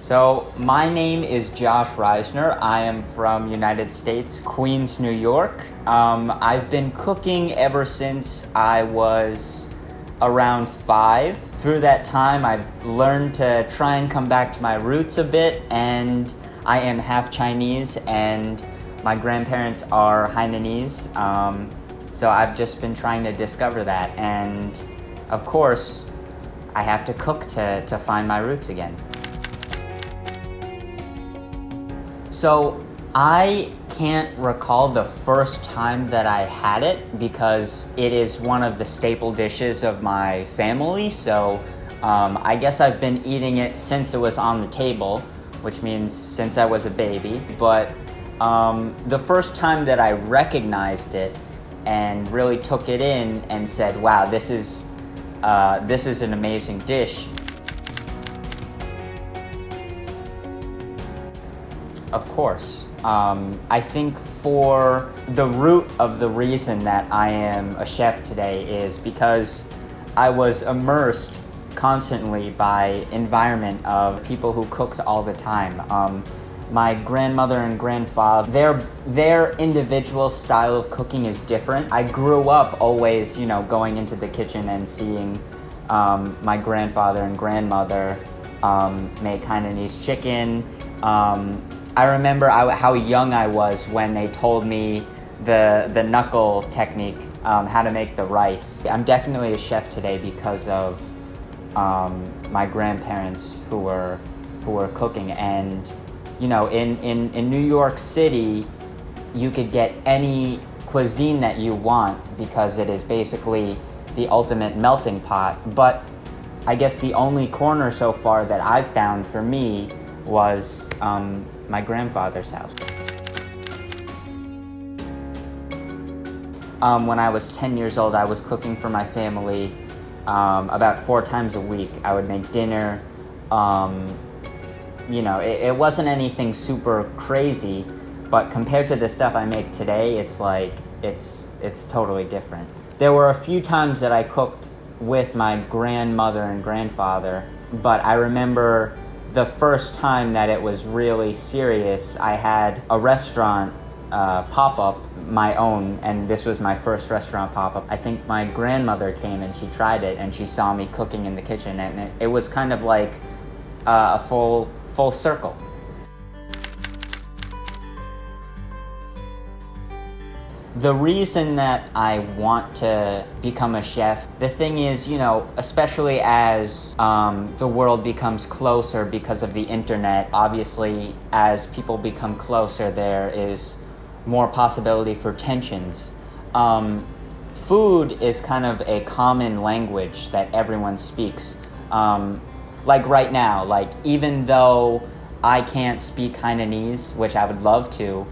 So my name is Josh Reisner. I am from United States, Queens, New York. I've been cooking ever since I was around 5. Through that time, I've learned to try and come back to my roots a bit, and I am half Chinese, and my grandparents are Hainanese. So I've just been trying to discover that, and of course, I have to cook to find my roots again. So I can't recall the first time that I had it because it is one of the staple dishes of my family. So I guess I've been eating it since it was on the table, which means since I was a baby. But the first time that I recognized it and really took it in and said, wow, this is an amazing dish. Of course. I think for the root of the reason that I am a chef today is because I was immersed constantly by environment of people who cooked all the time. My grandmother and grandfather, their individual style of cooking is different. I grew up always, going into the kitchen and seeing my grandfather and grandmother make Hainanese chicken. I remember how young I was when they told me the knuckle technique, how to make the rice. I'm definitely a chef today because of my grandparents who were cooking. And in New York City, you could get any cuisine that you want because it is basically the ultimate melting pot. But I guess the only corner so far that I've found for me was my grandfather's house. When I was 10 years old, I was cooking for my family about 4 times a week. I would make dinner. It wasn't anything super crazy, but compared to the stuff I make today, it's totally different. There were a few times that I cooked with my grandmother and grandfather, but I remember the first time that it was really serious, I had a restaurant pop-up, my own, and this was my first restaurant pop-up. I think my grandmother came and she tried it and she saw me cooking in the kitchen, and it was kind of like a full circle. The reason that I want to become a chef, the thing is, especially as the world becomes closer because of the internet, obviously, as people become closer, there is more possibility for tensions. Food is kind of a common language that everyone speaks. Like right now, even though I can't speak Hainanese, which I would love to,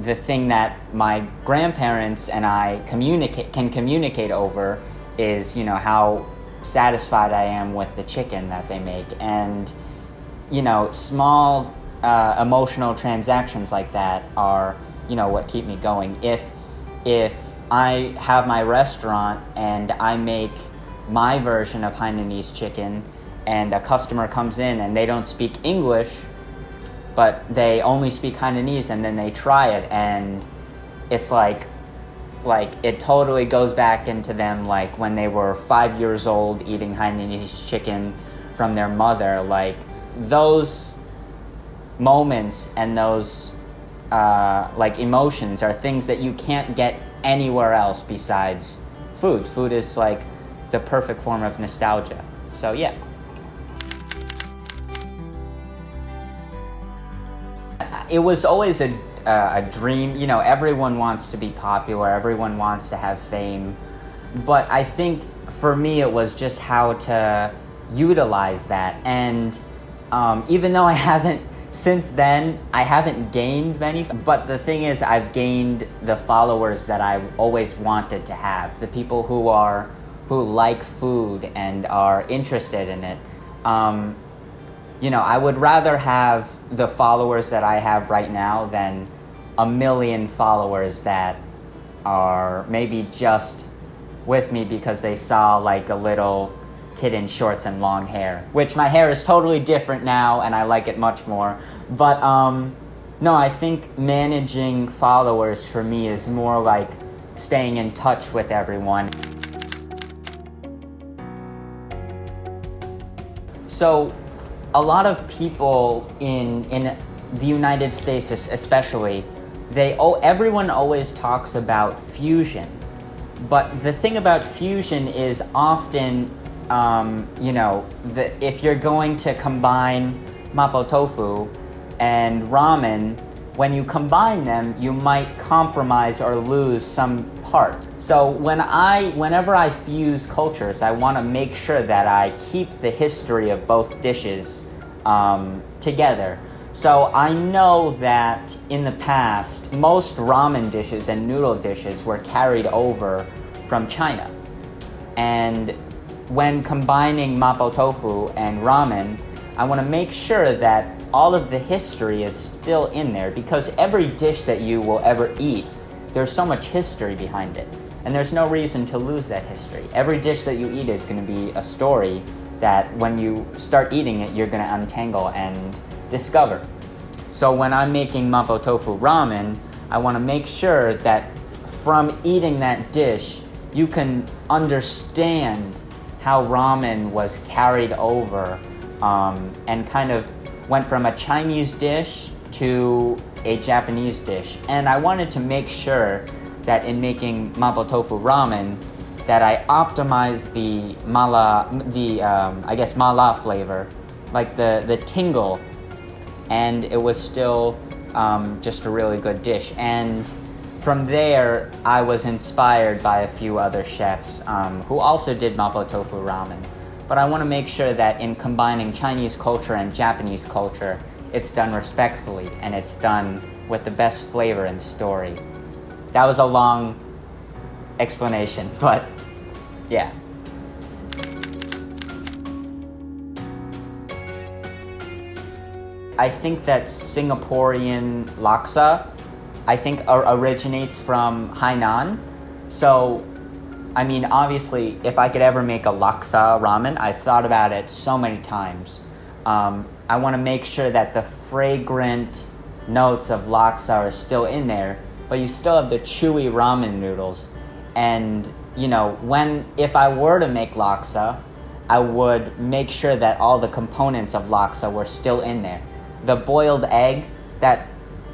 the thing that my grandparents and I can communicate over is, how satisfied I am with the chicken that they make. And, small emotional transactions like that are, what keep me going. If I have my restaurant and I make my version of Hainanese chicken and a customer comes in and they don't speak English, but they only speak Hainanese, and then they try it, and it's like it totally goes back into them like when they were 5 years old eating Hainanese chicken from their mother. Like those moments and those emotions are things that you can't get anywhere else besides food. Food is like the perfect form of nostalgia. So yeah. It was always a dream. Everyone wants to be popular. Everyone wants to have fame. But I think for me, it was just how to utilize that. And even though since then, I haven't gained many. But the thing is, I've gained the followers that I always wanted to have. The people who like food and are interested in it. I would rather have the followers that I have right now than a million followers that are maybe just with me because they saw like a little kid in shorts and long hair, which my hair is totally different now and I like it much more. But no, I think managing followers for me is more like staying in touch with everyone. So a lot of people in the United States especially, everyone always talks about fusion. But the thing about fusion is often, if you're going to combine mapo tofu and ramen, when you combine them, you might compromise or lose some parts. So whenever I fuse cultures, I want to make sure that I keep the history of both dishes together. So I know that in the past, most ramen dishes and noodle dishes were carried over from China. And when combining mapo tofu and ramen, I want to make sure that all of the history is still in there, because every dish that you will ever eat, there's so much history behind it. And there's no reason to lose that history. Every dish that you eat is going to be a story that when you start eating it, you're going to untangle and discover. So when I'm making mapo tofu ramen, I want to make sure that from eating that dish, you can understand how ramen was carried over and kind of went from a Chinese dish to a Japanese dish. And I wanted to make sure that in making mapo tofu ramen, that I optimize the mala flavor, like the tingle, and it was still just a really good dish. And from there, I was inspired by a few other chefs who also did mapo tofu ramen. But I want to make sure that in combining Chinese culture and Japanese culture, it's done respectfully and it's done with the best flavor and story. That was a long explanation, but yeah. I think that Singaporean laksa, originates from Hainan. So, I mean, obviously, if I could ever make a laksa ramen, I've thought about it so many times. I want to make sure that the fragrant notes of laksa are still in there, but you still have the chewy ramen noodles. And, if I were to make laksa, I would make sure that all the components of laksa were still in there. The boiled egg that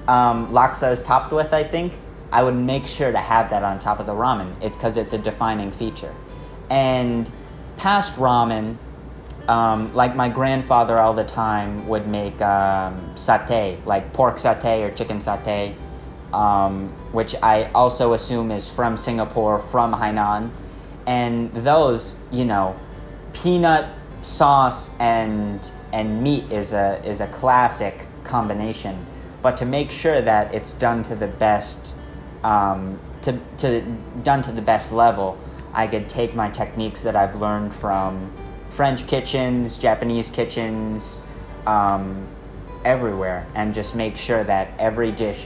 laksa is topped with, I think, I would make sure to have that on top of the ramen. It's because it's a defining feature. And past ramen, like my grandfather all the time would make satay, like pork satay or chicken satay, which I also assume is from Singapore, from Hainan. And those, peanut sauce and meat is a classic combination. But to make sure that it's done to the best done to the best level, I could take my techniques that I've learned from French kitchens, Japanese kitchens, everywhere, and just make sure that every dish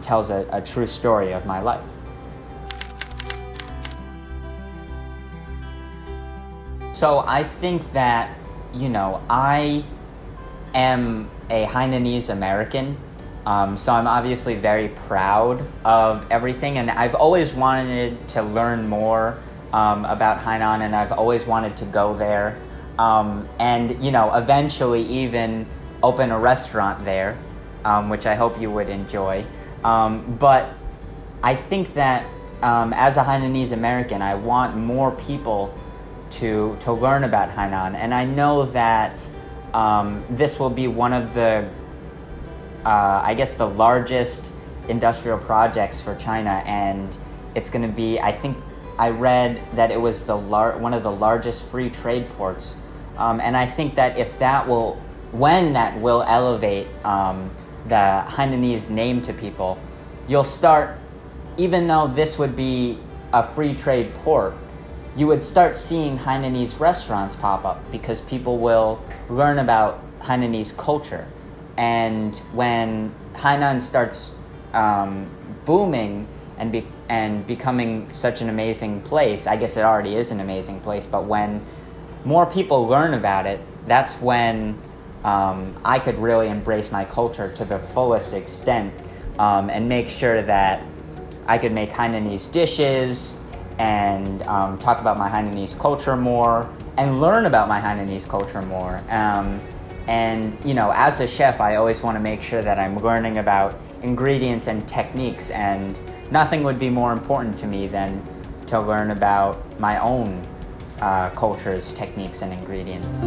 tells a true story of my life. So I think that, I am a Hainanese American. So I'm obviously very proud of everything, and I've always wanted to learn more about Hainan, and I've always wanted to go there, and eventually even open a restaurant there, which I hope you would enjoy. But I think that as a Hainanese American, I want more people to learn about Hainan, and I know that this will be one of the the largest industrial projects for China, and it's going to be, I think I read that it was one of the largest free trade ports, and I think that when that will elevate the Hainanese name to people, you'll start, even though this would be a free trade port, you would start seeing Hainanese restaurants pop up because people will learn about Hainanese culture. And when Hainan starts booming and becoming such an amazing place, I guess it already is an amazing place, but when more people learn about it, that's when I could really embrace my culture to the fullest extent, and make sure that I could make Hainanese dishes and talk about my Hainanese culture more and learn about my Hainanese culture more. And as a chef, I always want to make sure that I'm learning about ingredients and techniques, and nothing would be more important to me than to learn about my own culture's techniques and ingredients.